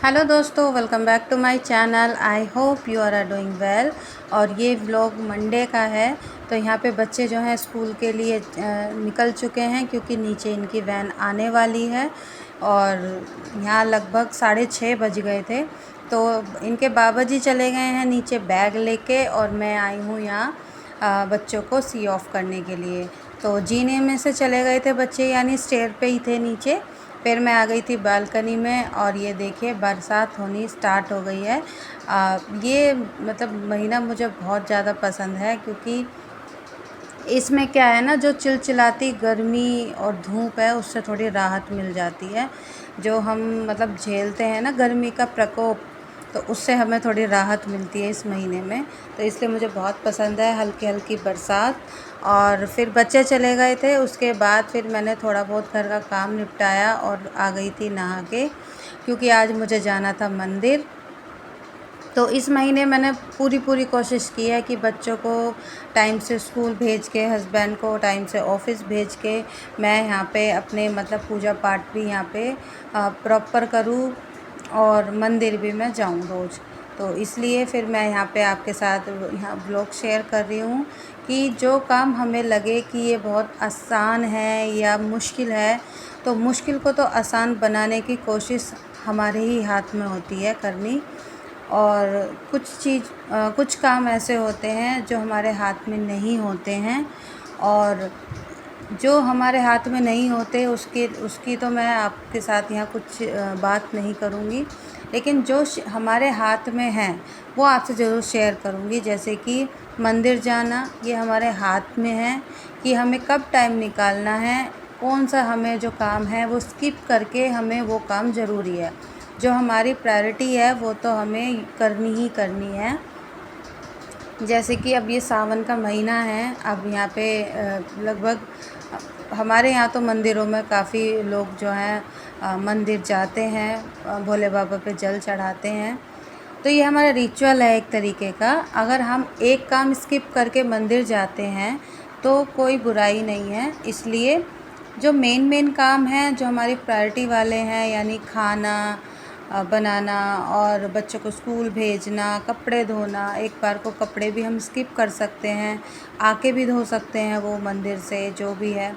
Hello दोस्तों, welcome back to my channel. I hope you are doing well. और ये vlog Monday का है। तो यहाँ पे बच्चे जो हैं स्कूल के लिए निकल चुके हैं क्योंकि नीचे इनकी वैन आने वाली है। और यहाँ लगभग 6:30 बज गए थे। तो इनके बाबा जी चले गए हैं नीचे बैग लेके, और मैं आई हूँ यहाँ बच्चों को सी ऑफ करने के लिए। तो जीने में से चले गए थे बच्चे, यानी स्टेयर पे ही थे नीचे। फिर मैं आ गई थी बालकनी में, और ये देखिए बरसात होनी स्टार्ट हो गई है। ये मतलब महीना मुझे बहुत ज़्यादा पसंद है, क्योंकि इसमें क्या है ना, जो चिलचिलाती गर्मी और धूप है उससे थोड़ी राहत मिल जाती है। जो हम मतलब झेलते हैं ना गर्मी का प्रकोप, तो उससे हमें थोड़ी राहत मिलती है इस महीने में। तो इसलिए मुझे बहुत पसंद है हल्की हल्की बरसात। और फिर बच्चे चले गए थे, उसके बाद फिर मैंने थोड़ा बहुत घर का काम निपटाया और आ गई थी नहा के, क्योंकि आज मुझे जाना था मंदिर। तो इस महीने मैंने पूरी कोशिश की है कि बच्चों को टाइम से स्कूल भेज के, हस्बैंड को टाइम से ऑफिस भेज के, मैं यहाँ पे अपने मतलब पूजा पाठ भी यहाँ पे प्रॉपर करूँ, और मंदिर भी मैं जाऊँ रोज़। तो इसलिए फिर मैं यहाँ पे आपके साथ यहाँ ब्लॉग शेयर कर रही हूँ कि जो काम हमें लगे कि ये बहुत आसान है या मुश्किल है, तो मुश्किल को तो आसान बनाने की कोशिश हमारे ही हाथ में होती है करनी। और कुछ काम ऐसे होते हैं जो हमारे हाथ में नहीं होते हैं, और जो हमारे हाथ में नहीं होते उसकी तो मैं आपके साथ यहाँ कुछ बात नहीं करूँगी। लेकिन जो हमारे हाथ में है वो आपसे ज़रूर शेयर करूँगी। जैसे कि मंदिर जाना, ये हमारे हाथ में है कि हमें कब टाइम निकालना है, कौन सा हमें जो काम है वो स्किप करके हमें वो काम ज़रूरी है। जो हमारी प्रायोरिटी है वो तो हमें करनी ही करनी है। जैसे कि अब ये सावन का महीना है, अब यहाँ पे लगभग हमारे यहाँ तो मंदिरों में काफ़ी लोग जो हैं मंदिर जाते हैं, भोले बाबा पे जल चढ़ाते हैं। तो ये हमारा रिचुअल है एक तरीके का। अगर हम एक काम स्किप करके मंदिर जाते हैं तो कोई बुराई नहीं है। इसलिए जो मेन काम हैं, जो हमारी प्रायोरिटी वाले हैं, यानी खाना बनाना और बच्चों को स्कूल भेजना, कपड़े धोना, एक बार को कपड़े भी हम स्किप कर सकते हैं, आके भी धो सकते हैं वो मंदिर से, जो भी है।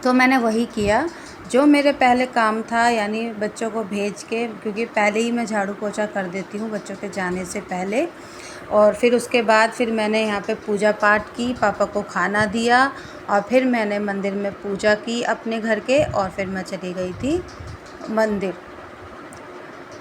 तो मैंने वही किया जो मेरे पहले काम था, यानी बच्चों को भेज के, क्योंकि पहले ही मैं झाड़ू पोछा कर देती हूँ बच्चों के जाने से पहले। और फिर उसके बाद फिर मैंने यहाँ पे पूजा पाठ की, पापा को खाना दिया, और फिर मैंने मंदिर में पूजा की अपने घर के, और फिर मैं चली गई थी मंदिर।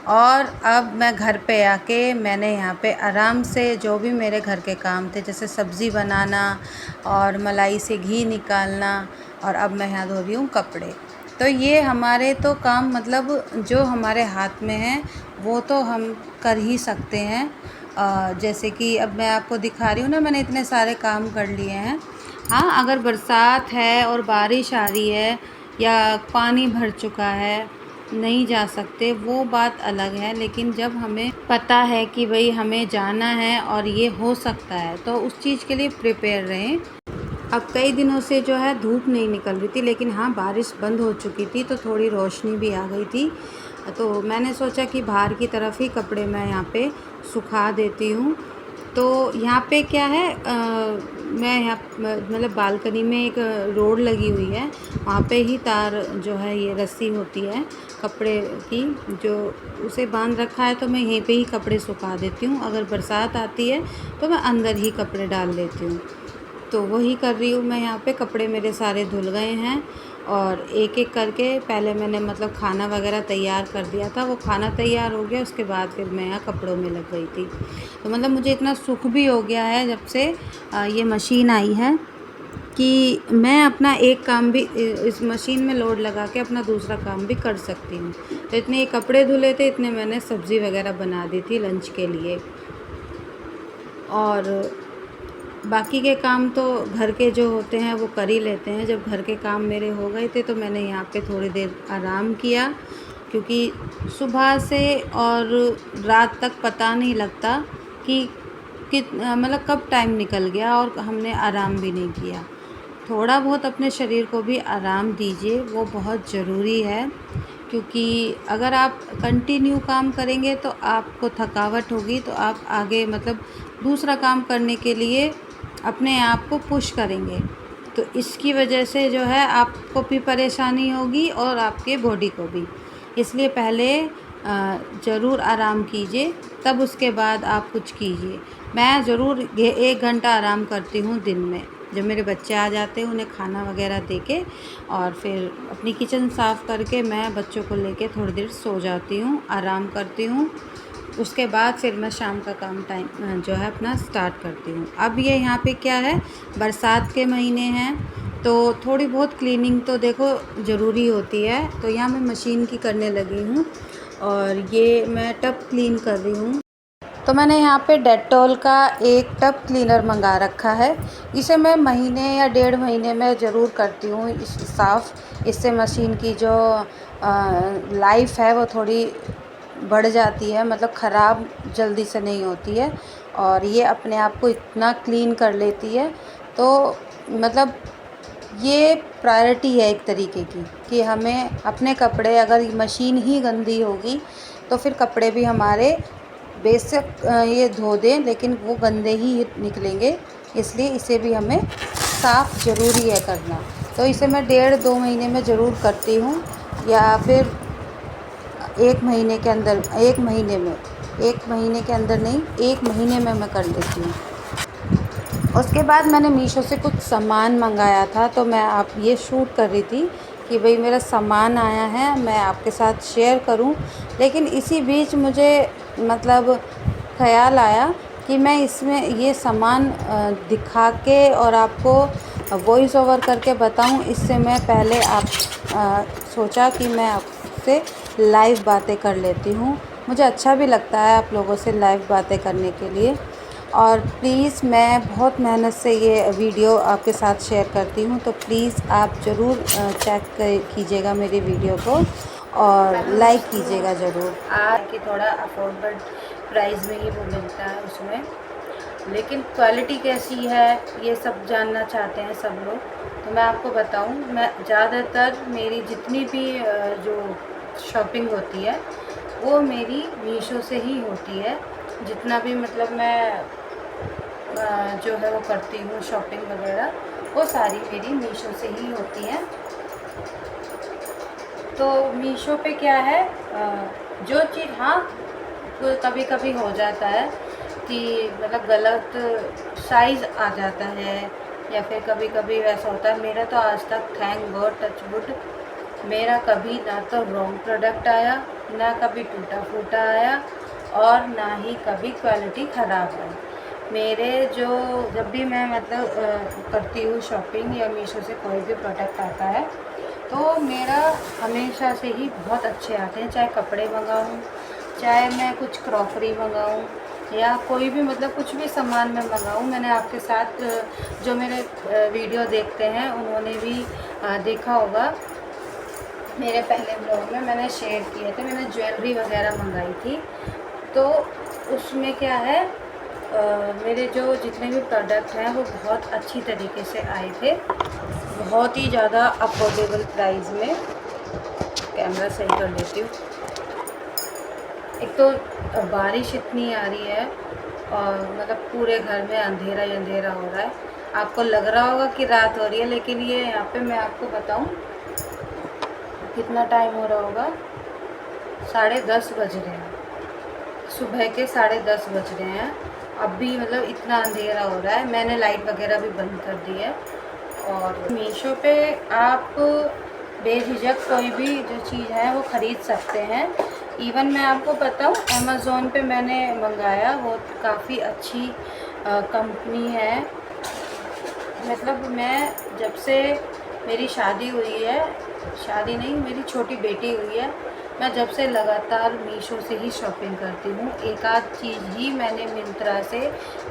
और अब मैं घर पे आके मैंने यहाँ पे आराम से जो भी मेरे घर के काम थे, जैसे सब्ज़ी बनाना और मलाई से घी निकालना, और अब मैं यहाँ धो रही हूँ कपड़े। तो ये हमारे तो काम मतलब जो हमारे हाथ में है वो तो हम कर ही सकते हैं। जैसे कि अब मैं आपको दिखा रही हूँ ना, मैंने इतने सारे काम कर लिए हैं। हाँ, अगर बरसात है और बारिश आ रही है या पानी भर चुका है, नहीं जा सकते, वो बात अलग है। लेकिन जब हमें पता है कि भाई हमें जाना है और ये हो सकता है, तो उस चीज़ के लिए प्रिपेयर रहें। अब कई दिनों से जो है धूप नहीं निकल रही थी, लेकिन हाँ बारिश बंद हो चुकी थी, तो थोड़ी रोशनी भी आ गई थी। तो मैंने सोचा कि बाहर की तरफ ही कपड़े मैं यहाँ पे सुखा देती हूँ। तो यहाँ पे क्या है, मैं यहाँ मतलब बालकनी में एक रोड लगी हुई है, वहाँ पे ही तार जो है, ये रस्सी होती है कपड़े की, जो उसे बांध रखा है, तो मैं यहीं पे ही कपड़े सुखा देती हूँ। अगर बरसात आती है तो मैं अंदर ही कपड़े डाल लेती हूँ। तो वही कर रही हूँ मैं यहाँ पे। कपड़े मेरे सारे धुल गए हैं, और एक एक करके पहले मैंने मतलब खाना वगैरह तैयार कर दिया था। वो खाना तैयार हो गया, उसके बाद फिर मैं यहाँ कपड़ों में लग गई थी। तो मतलब मुझे इतना सुख भी हो गया है जब से ये मशीन आई है, कि मैं अपना एक काम भी इस मशीन में लोड लगा के अपना दूसरा काम भी कर सकती हूँ। तो इतने ये कपड़े धुले थे, इतने मैंने सब्ज़ी वगैरह बना दी थी लंच के लिए। और बाकी के काम तो घर के जो होते हैं वो कर ही लेते हैं। जब घर के काम मेरे हो गए थे तो मैंने यहाँ पे थोड़ी देर आराम किया, क्योंकि सुबह से और रात तक पता नहीं लगता कि मतलब कब टाइम निकल गया और हमने आराम भी नहीं किया। थोड़ा बहुत अपने शरीर को भी आराम दीजिए, वो बहुत ज़रूरी है। क्योंकि अगर आप कंटिन्यू काम करेंगे तो आपको थकावट होगी, तो आप आगे मतलब दूसरा काम करने के लिए अपने आप को पुश करेंगे। तो इसकी वजह से जो है आपको भी परेशानी होगी और आपके बॉडी को भी। इसलिए पहले ज़रूर आराम कीजिए, तब उसके बाद आप कुछ कीजिए। मैं ज़रूर 1 घंटा आराम करती हूँ दिन में। जब मेरे बच्चे आ जाते हैं उन्हें खाना वगैरह दे के और फिर अपनी किचन साफ़ करके मैं बच्चों को लेके थोड़ी देर सो जाती हूँ, आराम करती हूँ। उसके बाद फिर मैं शाम का काम टाइम जो है अपना स्टार्ट करती हूँ। अब ये यहाँ पे क्या है, बरसात के महीने हैं तो थोड़ी बहुत क्लीनिंग तो देखो ज़रूरी होती है। तो यहाँ मैं मशीन की करने लगी हूँ और ये मैं टब क्लीन कर रही हूँ। तो मैंने यहाँ पे डेटॉल का एक टब क्लीनर मंगा रखा है। इसे मैं महीने या 1.5 महीने में ज़रूर करती हूँ साफ़। इससे मशीन की जो लाइफ है वो थोड़ी बढ़ जाती है, मतलब ख़राब जल्दी से नहीं होती है और ये अपने आप को इतना क्लीन कर लेती है। तो मतलब ये प्रायोरिटी है एक तरीके की कि हमें अपने कपड़े, अगर मशीन ही गंदी होगी तो फिर कपड़े भी हमारे बेशक ये धो दें लेकिन वो गंदे ही निकलेंगे। इसलिए इसे भी हमें साफ़ ज़रूरी है करना। तो इसे मैं 1.5-2 महीने में ज़रूर करती हूँ, या फिर 1 महीने के अंदर, 1 महीने में, 1 महीने के अंदर नहीं, 1 महीने में मैं कर लेती हूँ। उसके बाद मैंने मीशो से कुछ सामान मंगाया था, तो मैं आप ये शूट कर रही थी कि भाई मेरा सामान आया है, मैं आपके साथ शेयर करूं। लेकिन इसी बीच मुझे मतलब ख़याल आया कि मैं इसमें ये सामान दिखा के और आपको वॉइस ओवर करके बताऊं। इससे मैं पहले सोचा कि मैं आपसे लाइव बातें कर लेती हूँ। मुझे अच्छा भी लगता है आप लोगों से लाइव बातें करने के लिए। और प्लीज़, मैं बहुत मेहनत से ये वीडियो आपके साथ शेयर करती हूँ, तो प्लीज़ आप ज़रूर चेक कीजिएगा मेरी वीडियो को और लाइक कीजिएगा ज़रूर। कि थोड़ा अफोर्डेबल प्राइस में ही वो मिलता है उसमें, लेकिन क्वालिटी कैसी है ये सब जानना चाहते हैं सब लोग। तो मैं आपको बताऊं, मैं ज़्यादातर मेरी जितनी भी जो शॉपिंग होती है वो मेरी मीशो से ही होती है। जितना भी मतलब मैं जो है वो करती हूँ शॉपिंग वगैरह, वो सारी मेरी मीशो से ही होती है। तो मीशो पे क्या है, जो चीज़, हाँ कभी कभी हो जाता है कि मतलब गलत साइज़ आ जाता है, या फिर कभी कभी वैसा होता है। मेरा तो आज तक थैंक गॉड, टच वुड, मेरा कभी ना तो रॉन्ग प्रोडक्ट आया, ना कभी टूटा फूटा आया, और ना ही कभी क्वालिटी ख़राब आई। मेरे जो जब भी मैं मतलब करती हूँ शॉपिंग या मीशो से कोई भी प्रोडक्ट आता है तो मेरा हमेशा से ही बहुत अच्छे आते हैं। चाहे कपड़े मंगाऊँ, चाहे मैं कुछ क्रॉकरी मंगाऊँ, या कोई भी मतलब कुछ भी सामान मैं मंगाऊँ। मैंने आपके साथ जो मेरे वीडियो देखते हैं उन्होंने भी देखा होगा, मेरे पहले ब्लॉग में मैंने शेयर किए थे, मैंने ज्वेलरी वगैरह मंगाई थी। तो उसमें क्या है, मेरे जो जितने भी प्रोडक्ट हैं वो बहुत अच्छी तरीके से आए थे, बहुत ही ज़्यादा अफोर्डेबल प्राइस में। कैमरा सही कर लेती हूँ। एक तो बारिश इतनी आ रही है और मतलब पूरे घर में अंधेरा ही अंधेरा हो रहा है। आपको लग रहा होगा कि रात हो रही है, लेकिन ये यहाँ पे मैं आपको बताऊँ कितना टाइम हो रहा होगा, 10:30 बज रहे हैं, सुबह के 10:30 बज रहे हैं। अब भी मतलब इतना अंधेरा हो रहा है। मैंने लाइट वगैरह भी बंद कर दी है। और मीशो पे आप बेझिझक कोई भी जो चीज़ है वो ख़रीद सकते हैं। इवन मैं आपको बताऊं, अमेज़ोन पे मैंने मंगाया, वो काफ़ी अच्छी कंपनी है। मतलब मैं जब से मेरी शादी हुई है, शादी नहीं, मेरी छोटी बेटी हुई है, मैं जब से लगातार मीशो से ही शॉपिंग करती हूँ। एक आध चीज़ ही मैंने मिंत्रा से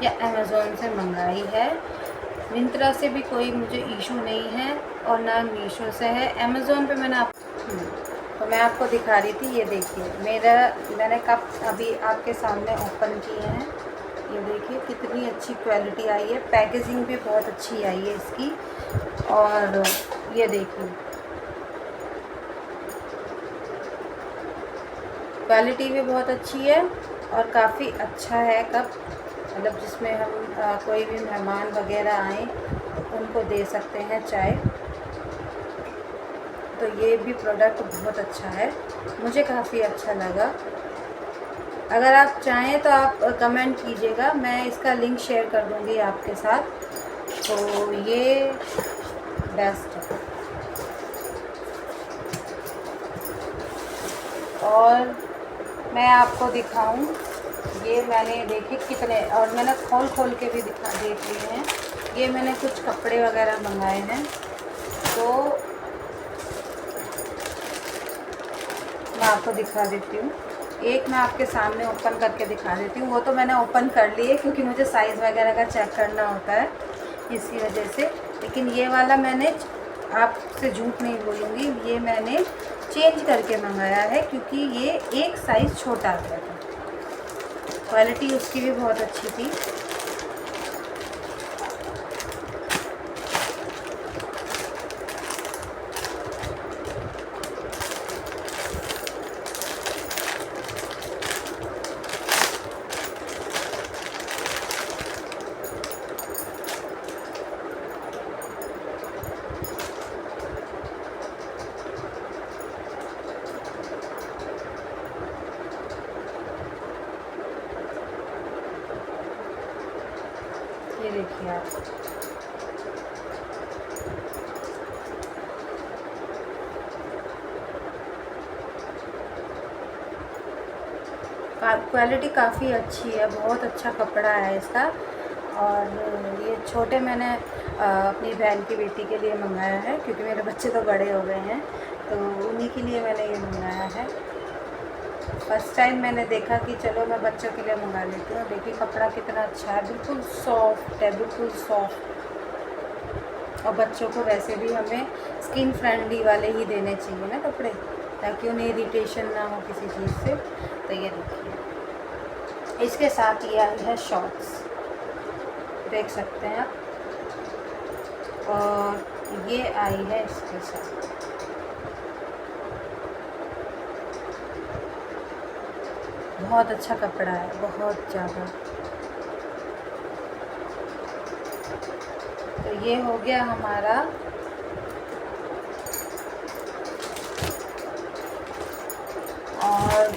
या अमेज़ोन से मंगाई है। मिंत्रा से भी कोई मुझे इशू नहीं है और ना मीशो से है। अमेज़ोन पे तो मैं आपको दिखा रही थी, ये देखिए मैंने कप अभी आपके सामने ओपन किए हैं। ये देखिए कितनी अच्छी क्वालिटी आई है, पैकेजिंग भी बहुत अच्छी आई है इसकी। और ये देखिए क्वालिटी भी बहुत अच्छी है और काफ़ी अच्छा है कप, मतलब जिसमें हम कोई भी मेहमान वगैरह आए तो उनको दे सकते हैं चाय। तो ये भी प्रोडक्ट बहुत अच्छा है, मुझे काफ़ी अच्छा लगा। अगर आप चाहें तो आप कमेंट कीजिएगा, मैं इसका लिंक शेयर कर दूँगी आपके साथ। तो ये बेस्ट है। और मैं आपको दिखाऊं, ये मैंने देखे कितने, और मैंने खोल के भी देख लिए हैं। ये मैंने कुछ कपड़े वगैरह मंगाए हैं, तो मैं आपको दिखा देती हूँ। एक मैं आपके सामने ओपन करके दिखा देती हूँ। वो तो मैंने ओपन कर लिए क्योंकि मुझे साइज़ वगैरह का चेक करना होता है, इसी वजह से। लेकिन ये वाला मैंने, आपसे झूठ नहीं बोलूँगी, ये मैंने चेंज करके मंगाया है क्योंकि ये एक साइज़ छोटा आ गया था। क्वालिटी उसकी भी बहुत अच्छी थी। ये देखिए आप, क्वालिटी काफ़ी अच्छी है, बहुत अच्छा कपड़ा है इसका। और ये छोटे मैंने अपनी बहन की बेटी के लिए मंगाया है क्योंकि मेरे बच्चे तो बड़े हो गए हैं, तो उन्हीं के लिए मैंने ये मंगाया है। फर्स्ट टाइम मैंने देखा कि चलो मैं बच्चों के लिए मंगा लेती हूँ। देखिए कपड़ा कितना अच्छा है, बिल्कुल सॉफ्ट है, बिल्कुल सॉफ्ट। और बच्चों को वैसे भी हमें स्किन फ्रेंडली वाले ही देने चाहिए ना कपड़े, ताकि उन्हें इरिटेशन ना हो किसी चीज़ से। तो ये देखिए, इसके साथ ये आई है शॉर्ट्स, देख सकते हैं आप। और ये आई है इसके साथ। बहुत अच्छा कपड़ा है, बहुत ज़्यादा। तो ये हो गया हमारा और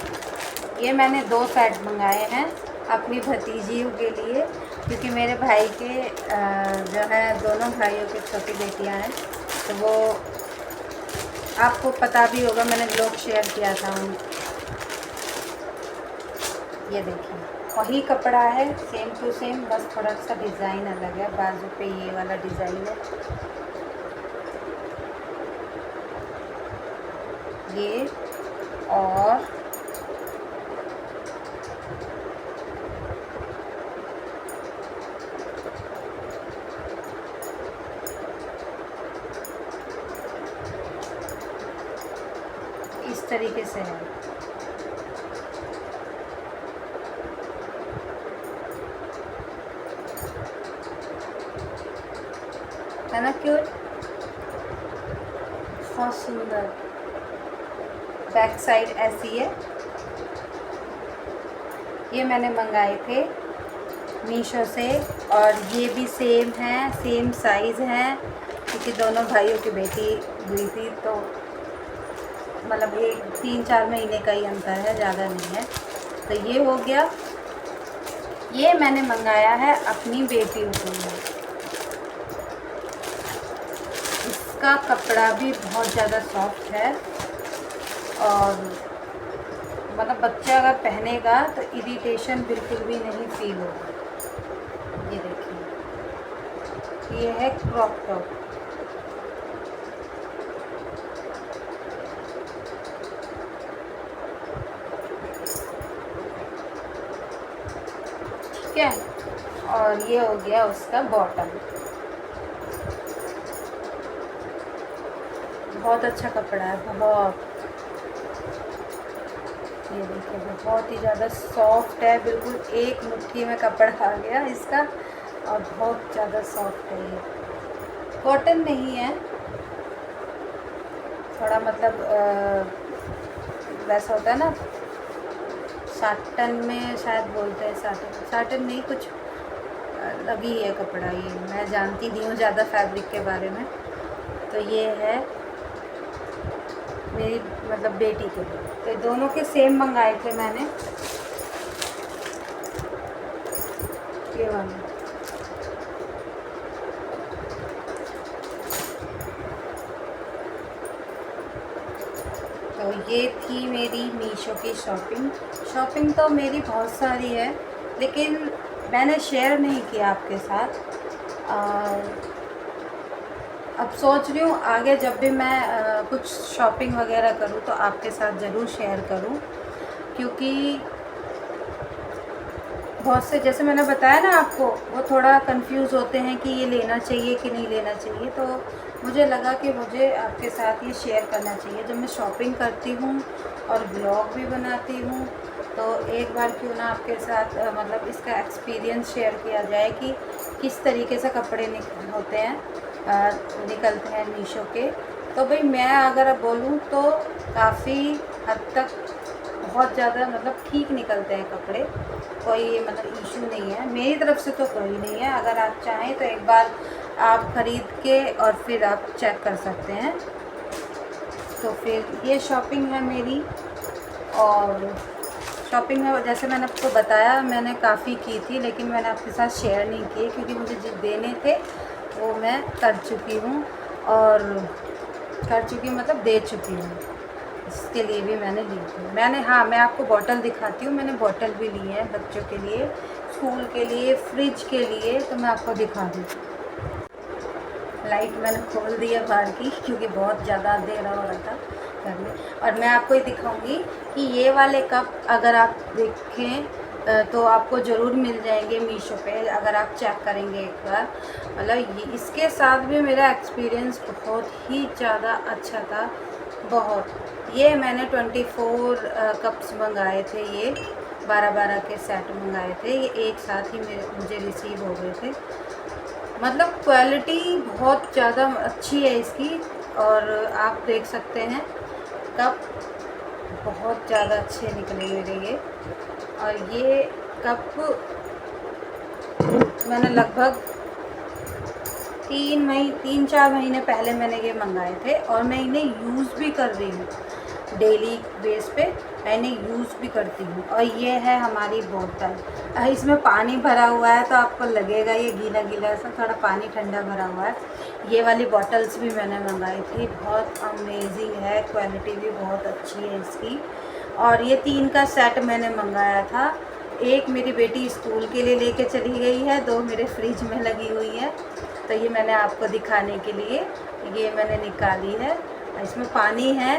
ये मैंने 2 सेट मंगाए हैं अपनी भतीजियों के लिए, क्योंकि मेरे भाई के जो है दोनों भाइयों की छोटी बेटियां हैं, तो वो आपको पता भी होगा, मैंने ब्लॉग शेयर किया था उन। ये देखिए वही कपड़ा है, सेम टू सेम, बस थोड़ा सा डिज़ाइन अलग है। बाजू पे ये वाला डिज़ाइन है, ये। और इस तरीके से है। है ना क्यूट, बहुत सुंदर। बैक साइड ऐसी है। ये मैंने मंगाए थे मीशो से, और ये भी सेम है, सेम साइज़ है, क्योंकि दोनों भाइयों की बेटी हुई थी, तो मतलब एक 3-4 महीने का ही अंतर है, ज़्यादा नहीं है। तो ये हो गया। ये मैंने मंगाया है अपनी बेटियों के लिए। इसका कपड़ा भी बहुत ज़्यादा सॉफ्ट है, और मतलब बच्चा अगर पहनेगा तो इरिटेशन बिल्कुल भी नहीं फील होगा। ये देखिए, ये है क्रॉप टॉप। ठीक है, और ये हो गया उसका बॉटम। बहुत अच्छा कपड़ा है, बहुत। ये देखिए बहुत ही ज़्यादा सॉफ्ट है, बिल्कुल एक मुट्ठी में कपड़ा आ गया इसका, और बहुत ज़्यादा सॉफ्ट है। ये कॉटन नहीं है, थोड़ा मतलब वैसा होता है ना, साटन में शायद बोलते हैं, साटन साटन नहीं, कुछ अलग ही है कपड़ा। ये मैं जानती नहीं हूँ ज़्यादा फैब्रिक के बारे में। तो ये है मेरी मतलब बेटी के लिए। तो दोनों के सेम मंगाए थे मैंने, ये वाले। तो ये थी मेरी मीशो की शॉपिंग तो मेरी बहुत सारी है, लेकिन मैंने शेयर नहीं किया आपके साथ। अब सोच रही हूँ आगे जब भी मैं कुछ शॉपिंग वगैरह करूँ तो आपके साथ ज़रूर शेयर करूँ, क्योंकि बहुत से, जैसे मैंने बताया ना आपको, वो थोड़ा कंफ्यूज होते हैं कि ये लेना चाहिए कि नहीं लेना चाहिए। तो मुझे लगा कि मुझे आपके साथ ये शेयर करना चाहिए। जब मैं शॉपिंग करती हूँ और ब्लॉग भी बनाती हूँ, तो एक बार क्यों ना आपके साथ मतलब इसका एक्सपीरियंस शेयर किया जाए कि किस तरीके से कपड़े होते हैं, निकलते हैं मीशो के। तो भाई मैं अगर अब बोलूँ तो काफ़ी हद तक बहुत ज़्यादा मतलब ठीक निकलते हैं कपड़े, कोई मतलब इशू नहीं है मेरी तरफ से, तो कोई नहीं है। अगर आप चाहें तो एक बार आप ख़रीद के और फिर आप चेक कर सकते हैं। तो फिर ये शॉपिंग है मेरी। और शॉपिंग में जैसे मैंने आपको बताया, मैंने काफ़ी की थी, लेकिन मैंने आपके साथ शेयर नहीं किए क्योंकि मुझे जो देने थे वो मैं कर चुकी हूँ, और कर चुकी मतलब दे चुकी हूँ। इसके लिए भी मैंने ली थी मैंने। हाँ, मैं आपको बॉटल दिखाती हूँ। मैंने बॉटल भी ली है बच्चों के लिए, स्कूल के लिए, फ्रिज के लिए। तो मैं आपको दिखा दूँ। लाइट मैंने खोल दी है बाहर की क्योंकि बहुत ज़्यादा अंधेरा हो रहा था घर में। और मैं आपको ये दिखाऊंगी कि ये वाले कप अगर आप देखें तो आपको ज़रूर मिल जाएंगे मीशो पे, अगर आप चेक करेंगे एक बार। मतलब इसके साथ भी मेरा एक्सपीरियंस बहुत ही ज़्यादा अच्छा था, बहुत। ये मैंने 24 कप्स मंगाए थे, ये 12-12 के सेट मंगाए थे। ये एक साथ ही मुझे रिसीव हो गए थे। मतलब क्वालिटी बहुत ज़्यादा अच्छी है इसकी, और आप देख सकते हैं कप बहुत ज़्यादा अच्छे निकले मेरे ये। और ये कप मैंने लगभग 3-4 महीने पहले मैंने ये मंगाए थे, और मैं इन्हें यूज़ भी कर रही हूँ डेली बेस पे, मैंने यूज़ भी करती हूँ। और ये है हमारी बोतल, इसमें पानी भरा हुआ है तो आपको लगेगा ये गीला गीला, ऐसा थोड़ा पानी ठंडा भरा हुआ है। ये वाली बॉटल्स भी मैंने मंगाई थी, बहुत अमेजिंग है, क्वालिटी भी बहुत अच्छी है इसकी। और ये 3 का सेट मैंने मंगाया था। एक मेरी बेटी स्कूल के लिए लेके चली गई है, 2 मेरे फ्रिज में लगी हुई है। तो ये मैंने आपको दिखाने के लिए ये मैंने निकाली है। इसमें पानी है,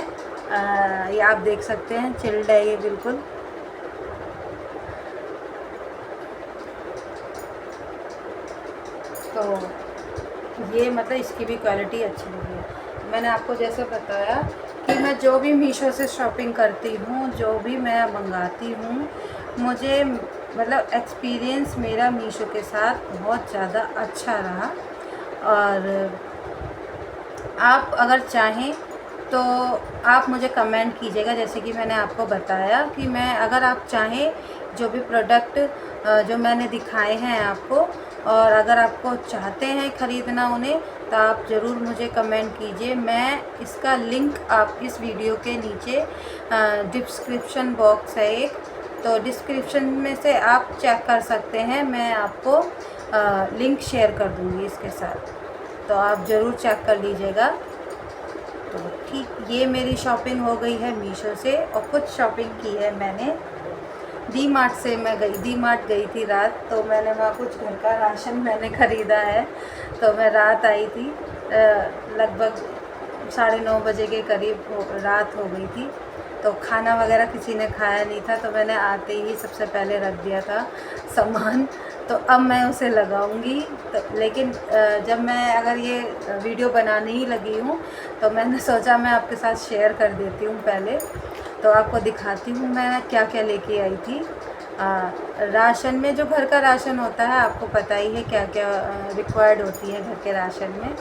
ये आप देख सकते हैं, चिल्ड है ये बिल्कुल। तो ये मतलब इसकी भी क्वालिटी अच्छी लगी है। मैंने आपको जैसे बताया कि मैं जो भी मीशो से शॉपिंग करती हूँ, जो भी मैं मंगाती हूँ, मुझे मतलब एक्सपीरियंस मेरा मीशो के साथ बहुत ज़्यादा अच्छा रहा। और आप अगर चाहें तो आप मुझे कमेंट कीजिएगा, जैसे कि मैंने आपको बताया कि मैं, अगर आप चाहें जो भी प्रोडक्ट जो मैंने दिखाए हैं आपको, और अगर आपको चाहते हैं ख़रीदना उन्हें, तो आप ज़रूर मुझे कमेंट कीजिए। मैं इसका लिंक आप इस वीडियो के नीचे डिस्क्रिप्शन बॉक्स है एक, तो डिस्क्रिप्शन में से आप चेक कर सकते हैं। मैं आपको लिंक शेयर कर दूँगी इसके साथ, तो आप ज़रूर चेक कर लीजिएगा। तो ठीक, ये मेरी शॉपिंग हो गई है मीशो से। और कुछ शॉपिंग की है मैंने डी मार्ट से। मैं डी मार्ट गई थी रात, तो मैंने वहाँ कुछ घर का राशन मैंने ख़रीदा है। तो मैं रात आई थी, लगभग 9:30 बजे के करीब रात हो गई थी। तो खाना वगैरह किसी ने खाया नहीं था, तो मैंने आते ही सबसे पहले रख दिया था सामान। तो अब मैं उसे लगाऊंगी। तो लेकिन जब मैं अगर ये वीडियो बनाने ही लगी हूँ, तो मैंने सोचा मैं आपके साथ शेयर कर देती हूँ पहले। तो आपको दिखाती हूँ मैं क्या क्या लेके आई थी। राशन में, जो घर का राशन होता है, आपको पता ही है क्या क्या रिक्वायर्ड होती है घर के राशन में।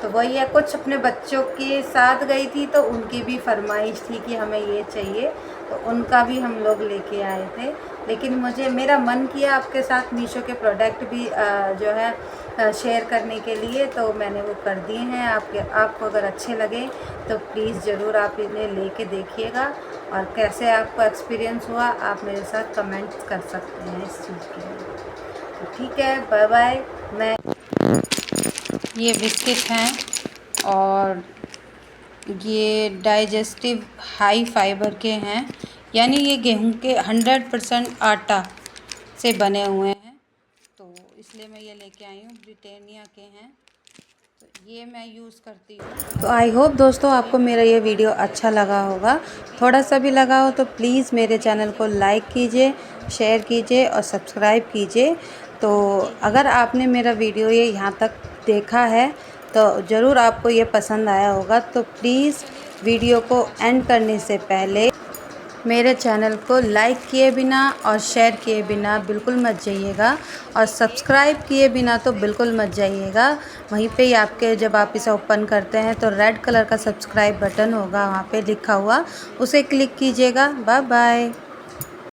तो वही है, कुछ अपने बच्चों के साथ गई थी, तो उनकी भी फरमाइश थी कि हमें ये चाहिए, तो उनका भी हम लोग लेके आए थे। लेकिन मेरा मन किया आपके साथ मीशो के प्रोडक्ट भी जो है शेयर करने के लिए, तो मैंने वो कर दिए हैं। आपको अगर अच्छे लगे तो प्लीज़ ज़रूर आप इन्हें लेके देखिएगा, और कैसे आपको एक्सपीरियंस हुआ आप मेरे साथ कमेंट कर सकते हैं इस चीज़ के लिए। तो ठीक है, बाय बाय। मैं ये बिस्किट हैं और ये डाइजेस्टिव हाई फाइबर के हैं, यानी ये गेहूं के 100% आटा से बने हुए हैं, तो इसलिए मैं ये लेके आई हूँ। ब्रिटानिया के हैं, तो ये मैं यूज़ करती हूँ। तो आई होप दोस्तों आपको मेरा ये वीडियो अच्छा लगा होगा। थोड़ा सा भी लगा हो तो प्लीज़ मेरे चैनल को लाइक कीजिए, शेयर कीजिए और सब्सक्राइब कीजिए। तो अगर आपने मेरा वीडियो ये यहाँ तक देखा है तो ज़रूर आपको ये पसंद आया होगा। तो प्लीज़ वीडियो को एंड करने से पहले मेरे चैनल को लाइक किए बिना और शेयर किए बिना बिल्कुल मत जाइएगा, और सब्सक्राइब किए बिना तो बिल्कुल मत जाइएगा। वहीं पे ही आपके जब आप इसे ओपन करते हैं तो रेड कलर का सब्सक्राइब बटन होगा वहाँ पे लिखा हुआ, उसे क्लिक कीजिएगा। Bye bye.